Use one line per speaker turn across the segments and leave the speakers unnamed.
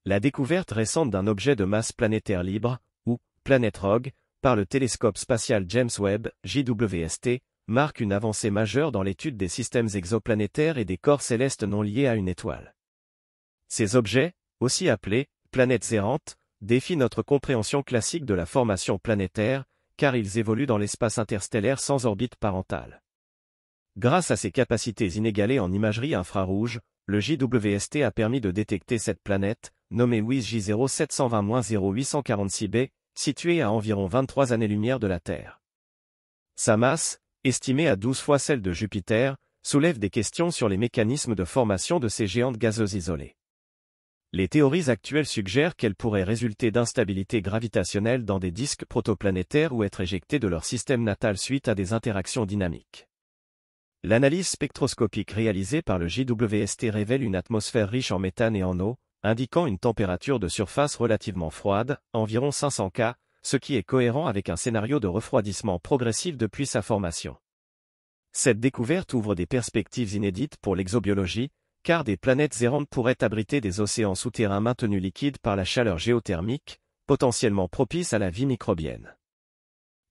La découverte récente d'un objet de masse planétaire libre, ou Planet Rogue, par le télescope spatial James Webb, JWST, marque une avancée majeure dans l'étude des systèmes exoplanétaires et des corps célestes non liés à une étoile. Ces objets, aussi appelés planètes errantes, défient notre compréhension classique de la formation planétaire, car ils évoluent dans l'espace interstellaire sans orbite parentale. Grâce à ses capacités inégalées en imagerie infrarouge, le JWST a permis de détecter cette planète, nommée WIS J0720-0846b, située à environ 23 années-lumière de la Terre. Sa masse, estimée à 12 fois celle de Jupiter, soulève des questions sur les mécanismes de formation de ces géantes gazeuses isolées. Les théories actuelles suggèrent qu'elles pourraient résulter d'instabilité gravitationnelle dans des disques protoplanétaires ou être éjectées de leur système natal suite à des interactions dynamiques. L'analyse spectroscopique réalisée par le JWST révèle une atmosphère riche en méthane et en eau, indiquant une température de surface relativement froide, environ 500 K, ce qui est cohérent avec un scénario de refroidissement progressif depuis sa formation. Cette découverte ouvre des perspectives inédites pour l'exobiologie, car des planètes errantes pourraient abriter des océans souterrains maintenus liquides par la chaleur géothermique, potentiellement propices à la vie microbienne.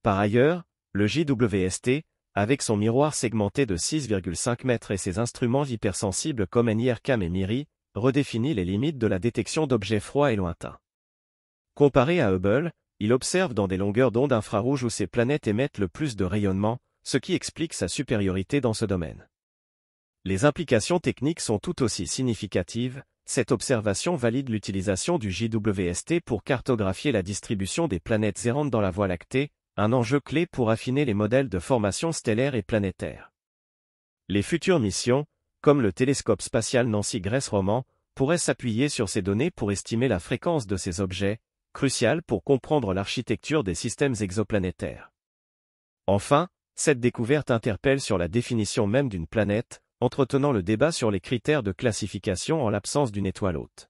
Par ailleurs, le JWST, avec son miroir segmenté de 6,5 mètres et ses instruments hypersensibles comme NIRCam et MIRI, redéfinit les limites de la détection d'objets froids et lointains. Comparé à Hubble, il observe dans des longueurs d'onde infrarouges où ces planètes émettent le plus de rayonnement, ce qui explique sa supériorité dans ce domaine. Les implications techniques sont tout aussi significatives. Cette observation valide l'utilisation du JWST pour cartographier la distribution des planètes errantes dans la Voie lactée, un enjeu clé pour affiner les modèles de formation stellaire et planétaire. Les futures missions, comme le télescope spatial Nancy Grace Roman, pourraient s'appuyer sur ces données pour estimer la fréquence de ces objets, cruciale pour comprendre l'architecture des systèmes exoplanétaires. Enfin, cette découverte interpelle sur la définition même d'une planète, entretenant le débat sur les critères de classification en l'absence d'une étoile hôte.